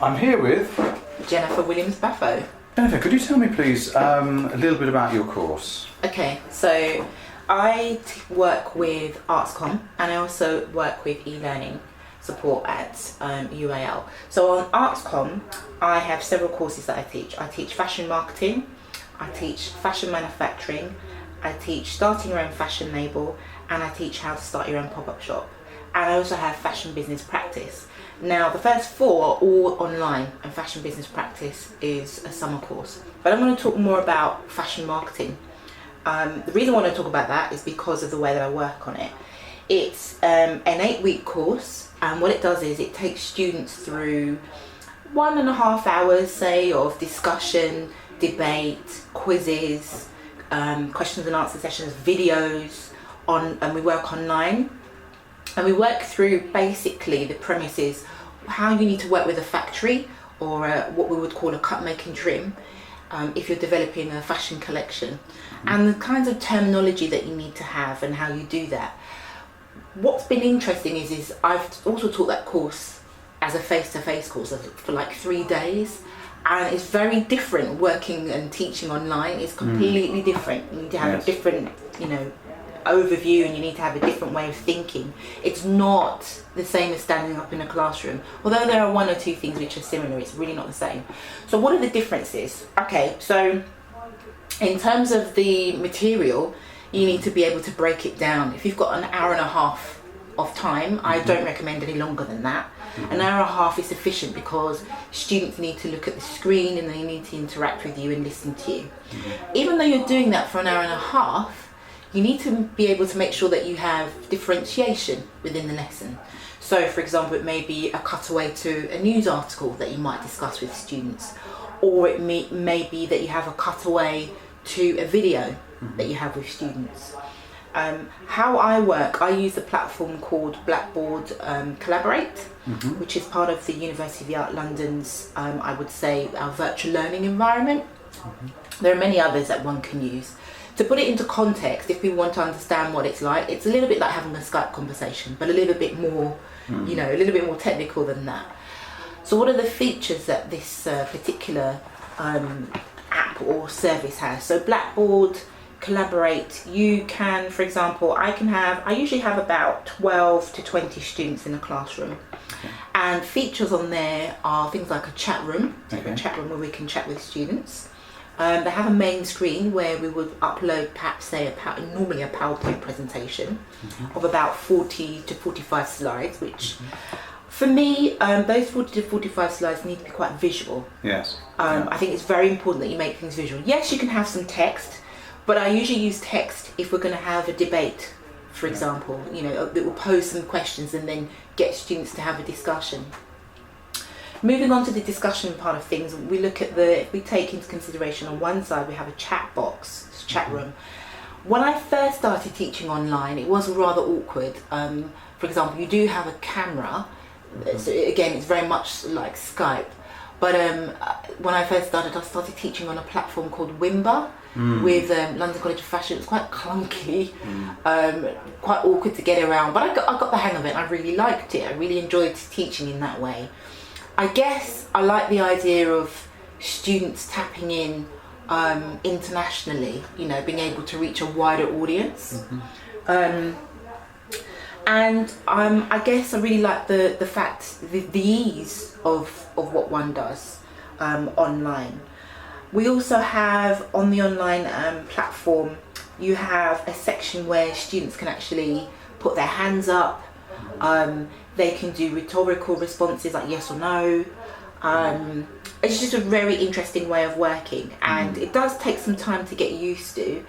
I'm here with Jennifer Williams-Baffoe. Jennifer, could you tell me please a little bit about your course? Okay, so I work with ArtsCom and I also work with e-learning support at UAL. So on ArtsCom, I have several courses that I teach. I teach fashion marketing, I teach fashion manufacturing, I teach starting your own fashion label, and I teach how to start your own pop-up shop. And I also have fashion business practice. Now the first four are all online and fashion business practice is a summer course. But I'm going to talk more about fashion marketing. The reason I want to talk about that is because of the way that I work on it. It's an 8-week course, and what it does is it takes students through 1.5 hours, say, of discussion, debate, quizzes, questions and answer sessions, videos, and we work online. And we work through basically the premises, how you need to work with a factory or what we would call a cut, make and trim if you're developing a fashion collection, and the kinds of terminology that you need to have and how you do that. What's been interesting is I've also taught that course as a face-to-face course for like 3 days, and it's very different working and teaching online. It's completely different. You need to have a different, overview, and you need to have a different way of thinking. It's not the same as standing up in a classroom. Although there are 1 or 2 things which are similar, it's really not the same. So what are the differences? Okay, so in terms of the material, you need to be able to break it down. If you've got an hour and a half of time, I don't recommend any longer than that. An hour and a half is sufficient because students need to look at the screen and they need to interact with you and listen to you. Even though you're doing that for an hour and a half, you need to be able to make sure that you have differentiation within the lesson. So for example, it may be a cutaway to a news article that you might discuss with students, or it may be that you have a cutaway to a video that you have with students. How I work, I use a platform called Blackboard Collaborate, which is part of the University of the Art London's, I would say, our virtual learning environment. There are many others that one can use. To put it into context, if we want to understand what it's a little bit like having a Skype conversation, but a little bit more, a little bit more technical than that. So what are the features that this particular app or service has? So Blackboard Collaborate, you can, for example, I usually have about 12 to 20 students in a classroom. And features on there are things like a chat room, a chat room where we can chat with students. They have a main screen where we would upload perhaps say normally a PowerPoint presentation of about 40 to 45 slides, which for me, those 40 to 45 slides need to be quite visual. Yes. I think it's very important that you make things visual. Yes, you can have some text, but I usually use text if we're going to have a debate, for example, that will pose some questions and then get students to have a discussion. Moving on to the discussion part of things, we take into consideration on one side we have a chat box, chat room. When I first started teaching online, it was rather awkward. For example, you do have a camera, so again it's very much like Skype. But when I first started, I started teaching on a platform called Wimber with London College of Fashion. It was quite clunky, quite awkward to get around, but I got the hang of it. I really liked it. I really enjoyed teaching in that way. I guess I like the idea of students tapping in internationally, being able to reach a wider audience. And I guess I really like the fact, the ease of what one does online. We also have on the online platform, you have a section where students can actually put their hands up. They can do rhetorical responses like yes or no. It's just a very interesting way of working, and it does take some time to get used to.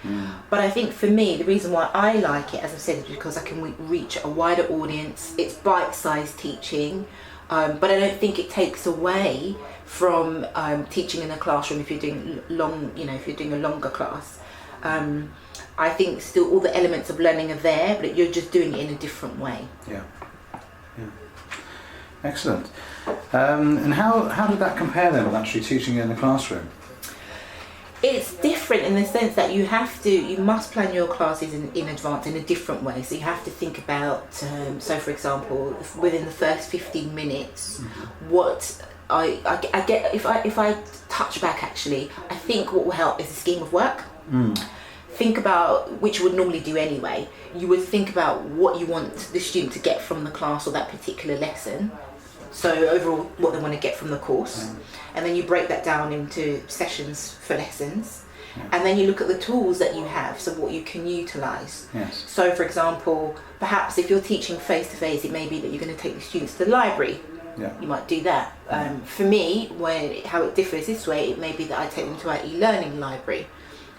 But I think for me, the reason why I like it, as I've said, is because I can reach a wider audience. It's bite-sized teaching, but I don't think it takes away from teaching in a classroom if you're doing if you're doing a longer class. I think still all the elements of learning are there, but you're just doing it in a different way. Yeah. Excellent. And how did that compare then with actually teaching in the classroom? It's different in the sense that you must plan your classes in advance in a different way. So you have to think about, so for example, within the first 15 minutes, what I get, if I touch back actually, I think what will help is a scheme of work. Think about, which you would normally do anyway, you would think about what you want the student to get from the class or that particular lesson. So overall, what they want to get from the course. And then you break that down into sessions for lessons. And then you look at the tools that you have, so what you can utilise. Yes. So for example, perhaps if you're teaching face-to-face, it may be that you're going to take the students to the library. Yeah. You might do that. For me, how it differs this way, it may be that I take them to our e-learning library.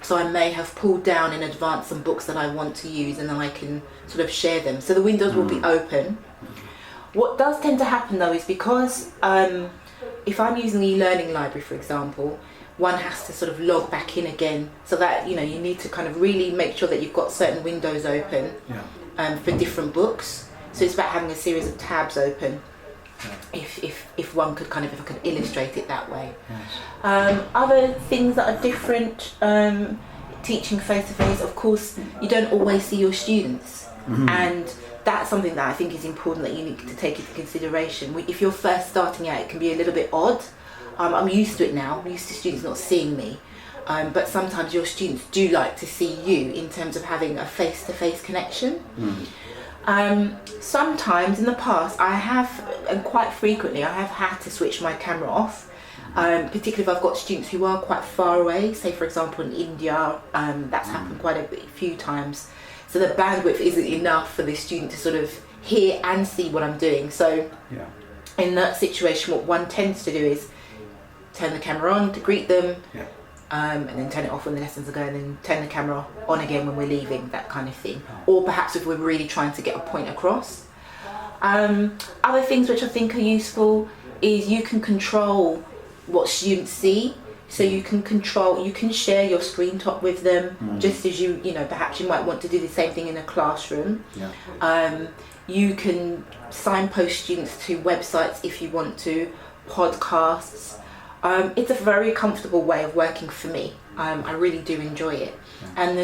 So I may have pulled down in advance some books that I want to use, and then I can sort of share them. So the windows will be open. What does tend to happen though is because if I'm using the e-learning library, for example, one has to sort of log back in again, so that you need to kind of really make sure that you've got certain windows open for different books. So it's about having a series of tabs open. If one could if I could illustrate it that way. Yes. Other things that are different, teaching face to face, of course, you don't always see your students, and that's something that I think is important that you need to take into consideration. If you're first starting out, it can be a little bit odd. I'm used to it now. I'm used to students not seeing me, but sometimes your students do like to see you in terms of having a face-to-face connection. Sometimes in the past I have, and quite frequently I have had to switch my camera off, particularly if I've got students who are quite far away, say for example in India. That's happened quite a few times, so the bandwidth isn't enough for the student to sort of hear and see what I'm doing. So in that situation, what one tends to do is turn the camera on to greet them, and then turn it off when the lessons are going, and then turn the camera on again when we're leaving, that kind of thing. Or perhaps if we're really trying to get a point across. Other things which I think are useful is you can control what students see. So you can share your screen top with them, just as perhaps you might want to do the same thing in a classroom. You can signpost students to websites if you want to, podcasts. It's a very comfortable way of working for me. I really do enjoy it. And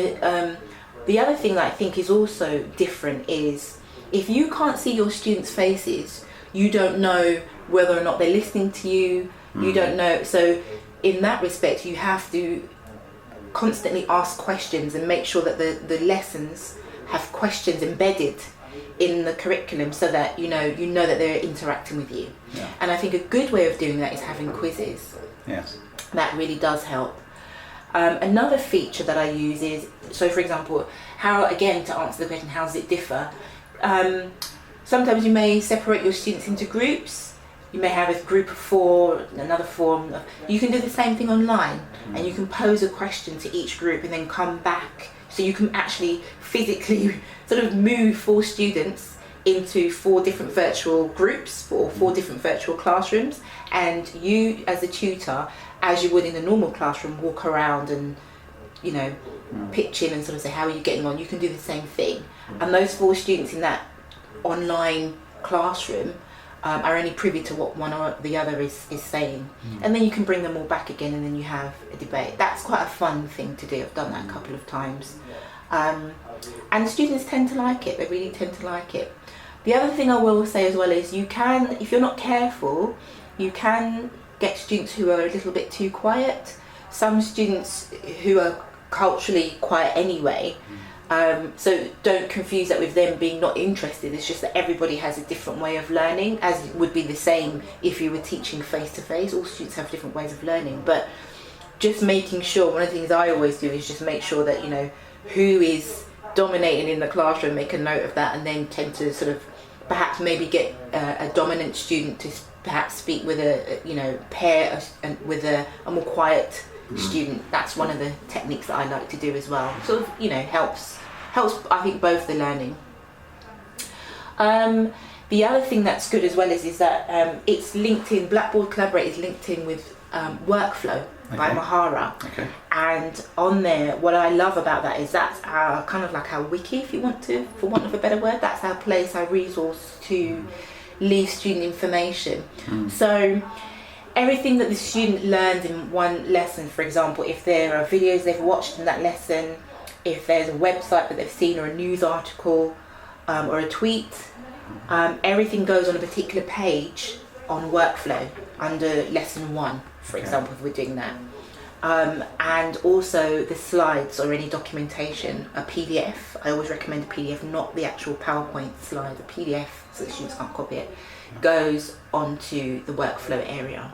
the other thing that I think is also different is if you can't see your students' faces, you don't know whether or not they're listening to you. You don't know. So in that respect, you have to constantly ask questions and make sure that the lessons have questions embedded in the curriculum, so that you know that they're interacting with you. And I think a good way of doing that is having quizzes. Yes. That really does help. Another feature that I use is, so for example, how, again, to answer the question, how does it differ? Sometimes you may separate your students into groups. You may have a group of 4, another 4. You can do the same thing online, and you can pose a question to each group and then come back. So you can actually physically sort of move 4 students into 4 different virtual groups or 4 different virtual classrooms, and you as a tutor, as you would in a normal classroom, walk around and pitch in and sort of say, how are you getting on? You can do the same thing, and those 4 students in that online classroom are only privy to what one or the other is saying, and then you can bring them all back again, and then you have a debate. That's quite a fun thing to do. I've done that a couple of times, and students tend to like it. They really tend to like it. The other thing I will say as well is you can, if you're not careful, you can get students who are a little bit too quiet. Some students who are culturally quiet anyway, so don't confuse that with them being not interested. It's just that everybody has a different way of learning, as it would be the same if you were teaching face to face. All students have different ways of learning, but just making sure, one of the things I always do is just make sure that who is dominating in the classroom, make a note of that, and then tend to sort of perhaps maybe get a dominant student to perhaps speak with a pair with a more quiet student. That's one of the techniques that I like to do as well. Sort of helps I think both the learning. The other thing that's good as well is that it's linked in, Blackboard Collaborate is linked in with Workflow by Mahara. And on there, what I love about that is that's our kind of like our wiki, if you want to, for want of a better word. That's our place, our resource to leave student information. So everything that the student learns in one lesson, for example, if there are videos they've watched in that lesson, if there's a website that they've seen, or a news article, or a tweet, everything goes on a particular page on workflow under lesson 1, for example, if we're doing that. And also the slides or any documentation, a PDF. I always recommend a PDF, not the actual PowerPoint slide. A PDF, so the students can't copy it, goes onto the workflow area.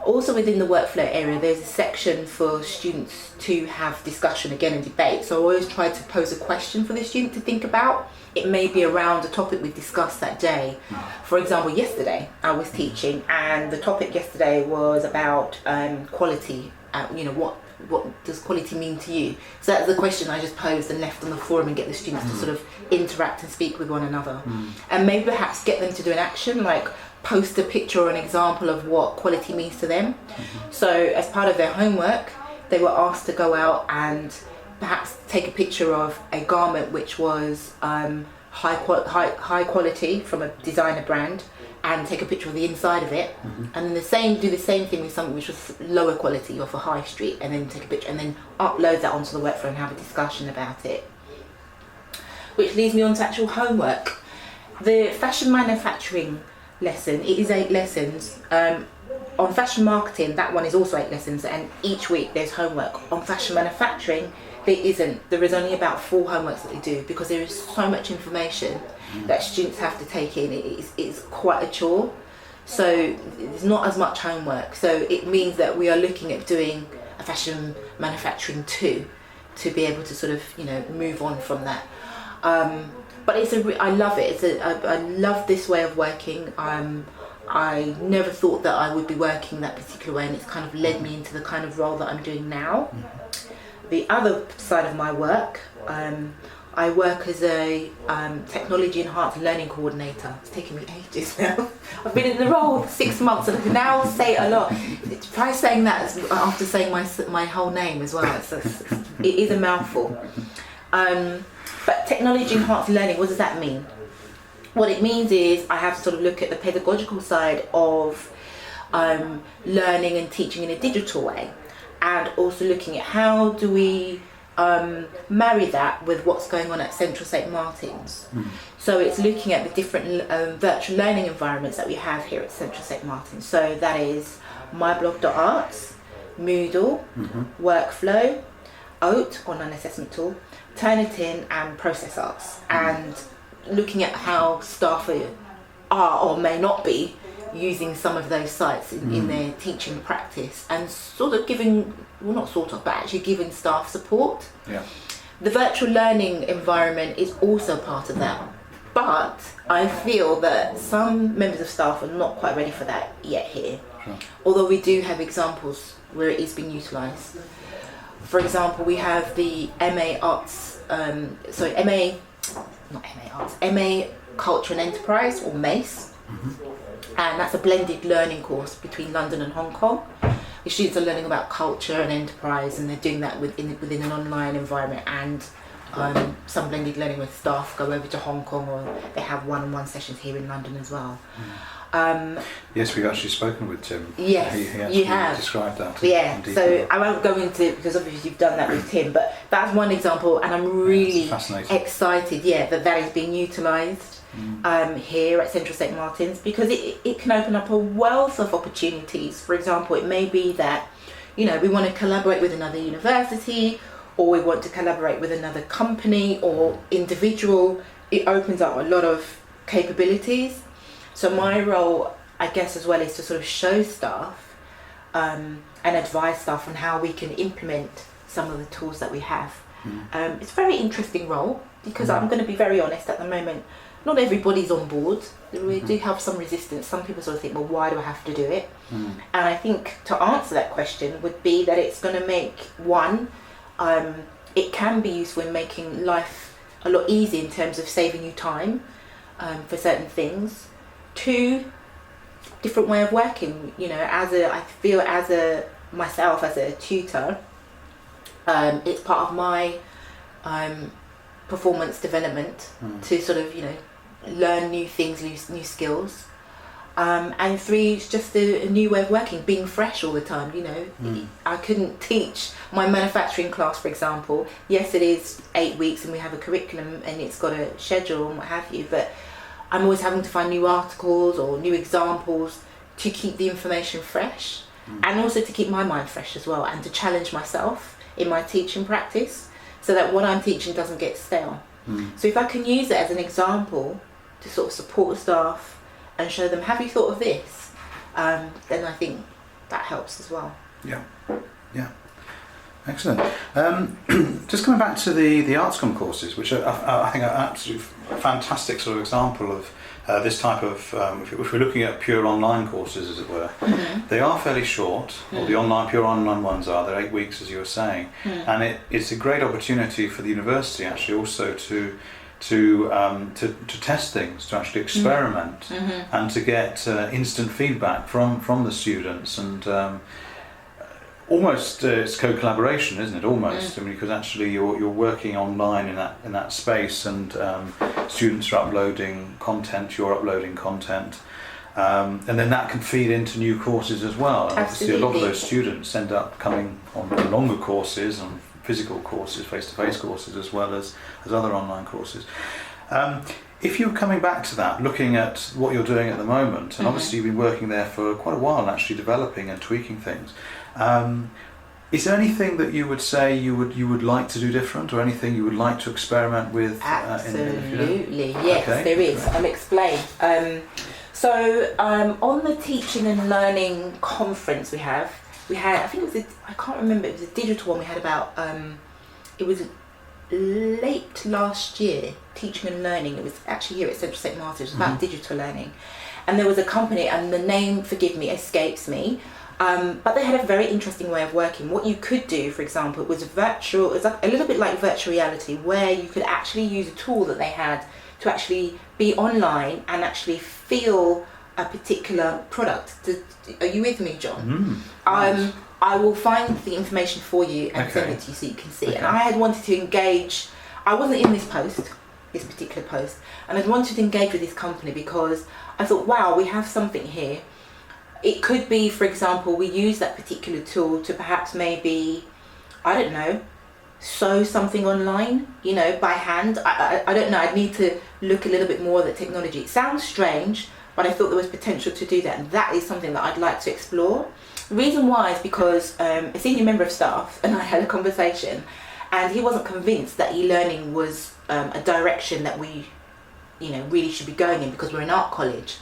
Also within the workflow area, there's a section for students to have discussion again and debate. So I always try to pose a question for the student to think about. It may be around a topic we discussed that day. For example, yesterday I was teaching, and the topic yesterday was about quality. What does quality mean to you? So that's the question I just posed and left on the forum, and get the students to sort of interact and speak with one another. And maybe perhaps get them to do an action, like post a picture or an example of what quality means to them. So as part of their homework, they were asked to go out and perhaps take a picture of a garment which was high quality from a designer brand, and take a picture of the inside of it, and then do the same thing with something which was lower quality off a high street, and then take a picture and then upload that onto the workflow and have a discussion about it. Which leads me on to actual homework. The fashion manufacturing lesson, it is 8 lessons. On fashion marketing, that one is also 8 lessons, and each week there's homework. On fashion manufacturing, there isn't. There is only about 4 homeworks that they do, because there is so much information that students have to take in. It's quite a chore, so there's not as much homework. So it means that we are looking at doing a fashion manufacturing 2 to be able to sort of move on from that. But I love it. I love this way of working. I never thought that I would be working that particular way, and it's kind of led me into the kind of role that I'm doing now. The other side of my work, I work as a technology enhanced learning coordinator. It's taken me ages now. I've been in the role for 6 months, and I can now say a lot. Try saying that after saying my whole name as well. It is a mouthful. But technology enhanced learning, what does that mean? What it means is I have to sort of look at the pedagogical side of learning and teaching in a digital way, and also looking at how do we marry that with what's going on at Central St Martin's. So it's looking at the different virtual learning environments that we have here at Central St Martin's. So that is myblog.arts, Moodle, Workflow, OAT, online assessment tool, Turnitin, and Process Arts, and looking at how staff are or may not be using some of those sites in their teaching practice, and sort of giving, well, not sort of, but actually giving staff support. Yeah. The virtual learning environment is also part of that, but I feel that some members of staff are not quite ready for that yet here. Sure. Although we do have examples where it is being utilised. For example, we have the MA Culture and Enterprise, or MACE. And that's a blended learning course between London and Hong Kong. The students are learning about culture and enterprise, and they're doing that within an online environment, and some blended learning with staff go over to Hong Kong, or they have one-on-one sessions here in London as well. Yes, we've actually spoken with Tim. Yes, he actually you have described that. Yeah, in detail. so I won't go into it because obviously you've done that with Tim, but that's one example, and I'm really excited, that is being utilised here at Central St Martin's, because it can open up a wealth of opportunities. For example, it may be that we want to collaborate with another university, or we want to collaborate with another company or individual. It opens up a lot of capabilities. So my role, I guess, as well, is to sort of show staff and advise staff on how we can implement some of the tools that we have. It's a very interesting role, because I'm going to be very honest, at the moment, not everybody's on board. We do have some resistance. Some people sort of think, well, why do I have to do it? And I think to answer that question would be that it's going to make, one, it can be useful in making life a lot easier in terms of saving you time for certain things. 2, different way of working. I feel myself as a tutor, it's part of my performance development to sort of learn new things, new skills, and 3, it's just a new way of working, being fresh all the time. I couldn't teach my manufacturing class, for example. Yes, it is 8 weeks and we have a curriculum and it's got a schedule and what have you, but I'm always having to find new articles or new examples to keep the information fresh, and also to keep my mind fresh as well, and to challenge myself in my teaching practice so that what I'm teaching doesn't get stale. So if I can use it as an example to sort of support staff and show them, have you thought of this? Then I think that helps as well. Yeah, yeah. Excellent. Just coming back to the ArtsCom courses, which I think are an absolutely fantastic sort of example of this type of, if we're looking at pure online courses, as it were, they are fairly short, or the pure online ones are, they're 8 weeks, as you were saying, and it's a great opportunity for the university actually also to test things, to actually experiment, and to get instant feedback from the students, and almost it's co-collaboration, isn't it? Almost, I mean, because actually you're working online in that space, and students are uploading content, you're uploading content, and then that can feed into new courses as well. And obviously, a lot of those students end up coming on to longer courses, on physical courses, face-to-face courses, as well as other online courses. If you're coming back to that, looking at what you're doing at the moment, and obviously you've been working there for quite a while, actually developing and tweaking things. Is there anything that you would say you would like to do different, or anything you would like to experiment with? Absolutely, yes, okay. There is. I'll explain. On the teaching and learning conference we had, I think it was I can't remember, it was a digital one we had about, it was late last year, teaching and learning. It was actually here at Central St Martin's. It was about digital learning, and there was a company, and the name, forgive me, escapes me, but they had a very interesting way of working. What you could do, for example, it was virtual. It was like a little bit like virtual reality, where you could actually use a tool that they had to actually be online and actually feel a particular product. Are you with me, John? Nice. I will find the information for you and send it to you so you can see. Okay. And I had wanted to engage. I wasn't in this particular post, and I wanted to engage with this company because I thought, wow, we have something here. It could be, for example, we use that particular tool to perhaps maybe, I don't know, sew something online, by hand. I don't know. I'd need to look a little bit more at the technology. It sounds strange, but I thought there was potential to do that, and that is something that I'd like to explore. The reason why is because a senior member of staff and I had a conversation, and he wasn't convinced that e-learning was a direction that we, really should be going in, because we're an art college.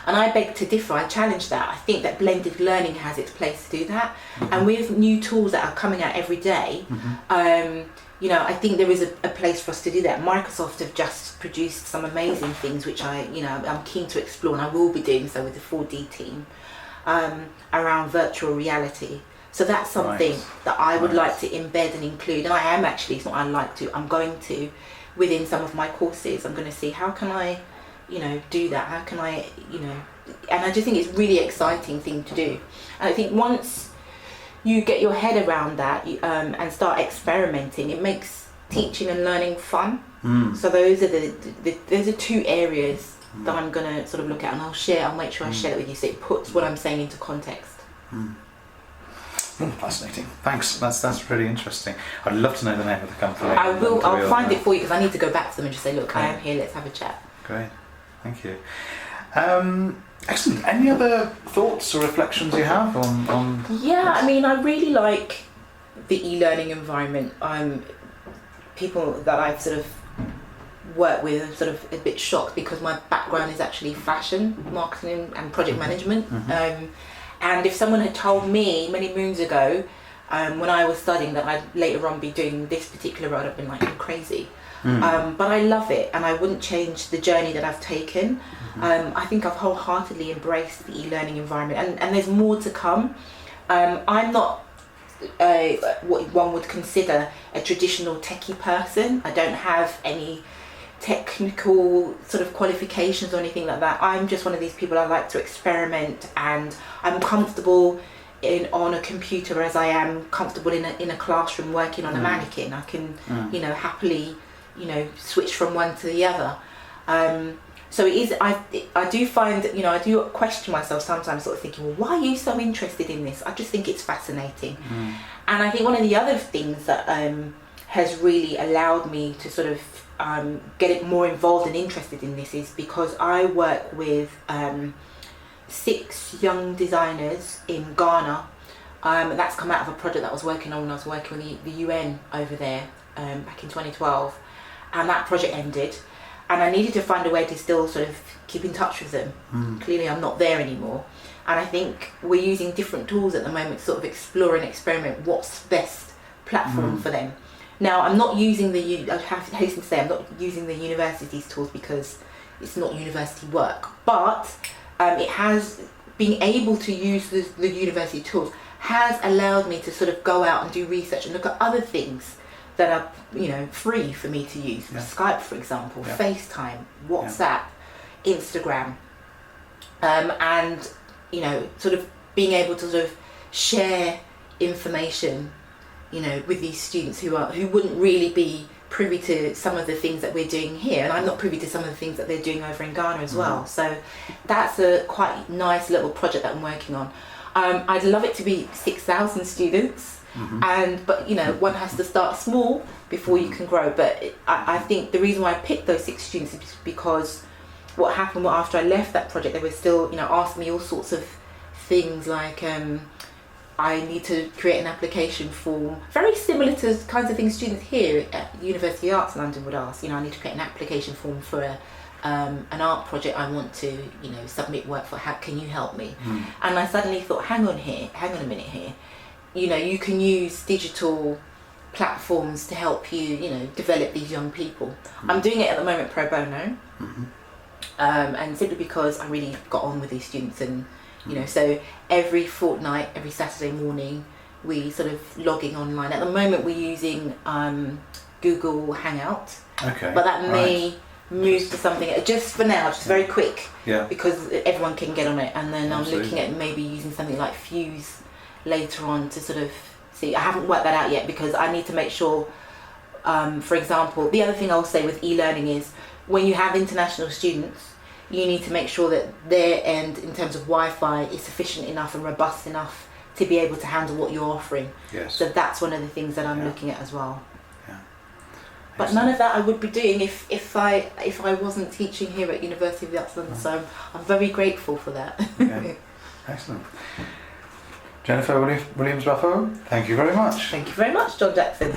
And I beg to differ. I challenge that. I think that blended learning has its place to do that, and with new tools that are coming out every day, I think there is a place for us to do that. Microsoft have just produced some amazing things, which I'm keen to explore, and I will be doing so with the 4D team, around virtual reality. So that's something that I would like to embed and include, and I am actually, it's not I like to, I'm going to, within some of my courses. I'm going to see how can I, do that, how can I, and I just think it's a really exciting thing to do. And I think once you get your head around that and start experimenting, it makes teaching and learning fun. So those are those are two areas that I'm going to sort of look at, and I'll make sure I share it with you so it puts what I'm saying into context. Fascinating. Thanks. That's really interesting. I'd love to know the name of the company. I'll find it for you, because I need to go back to them and just say, look, I am here, let's have a chat. Great. Thank you. Excellent. Any other thoughts or reflections you have on Yeah, I mean, I really like the e-learning environment. People that I've sort of worked with are sort of a bit shocked, because my background is actually fashion, marketing and project management. And if someone had told me many moons ago, when I was studying, that I'd later on be doing this particular role, I'd been like, you're crazy. But I love it, and I wouldn't change the journey that I've taken. I think I've wholeheartedly embraced the e-learning environment, and there's more to come. I'm not what one would consider a traditional techie person. I don't have any technical sort of qualifications or anything like that. I'm just one of these people. I like to experiment, and I'm comfortable on a computer as I am comfortable in a classroom working on a mannequin. I can happily switch from one to the other. So it is. I do find that I do question myself sometimes, sort of thinking, well, why are you so interested in this? I just think it's fascinating, and I think one of the other things that has really allowed me to sort of get more involved and interested in this is because I work with 6 young designers in Ghana. That's come out of a project that I was working on when I was working with the UN over there back in 2012, and that project ended, and I needed to find a way to still sort of keep in touch with them. Clearly I'm not there anymore, and I think we're using different tools at the moment to sort of explore and experiment what's best platform for them. Now, I'm not using I hasten to say, I'm not using the university's tools because it's not university work, but it has, being able to use the university tools has allowed me to sort of go out and do research and look at other things that are, you know, free for me to use. Skype, for example, FaceTime, WhatsApp, Instagram, and, you know, sort of being able to sort of share information, you know, with these students who wouldn't really be privy to some of the things that we're doing here, and I'm not privy to some of the things that they're doing over in Ghana as well. So that's a quite nice little project that I'm working on. I'd love it to be 6,000 students, but you know, one has to start small before you can grow. But I think the reason why I picked those 6 students is because what happened after I left that project, they were still, you know, asking me all sorts of things like, I need to create an application form, very similar to kinds of things students here at University of Arts London would ask. You know, I need to create an application form for an art project I want to, you know, submit work for. How can you help me? And I suddenly thought, hang on a minute here. You know, you can use digital platforms to help you, you know, develop these young people. I'm doing it at the moment pro bono, and simply because I really got on with these students, and you know, so every fortnight, every Saturday morning, we sort of logging online. At the moment, we're using Google Hangout, but that may move to something just for now, just very quick, because everyone can get on it. And then I'm looking at maybe using something like Fuse later on to sort of see. I haven't worked that out yet because I need to make sure. For example, the other thing I'll say with e-learning is when you have international students, you need to make sure that their end in terms of Wi-Fi is sufficient enough and robust enough to be able to handle what you're offering. So that's one of the things that I'm looking at as well. But none of that I would be doing if I wasn't teaching here at University of the Arts London. So I'm very grateful for that. Excellent. Jennifer Williams-Baffoe, thank you very much. Thank you very much, John Jackson.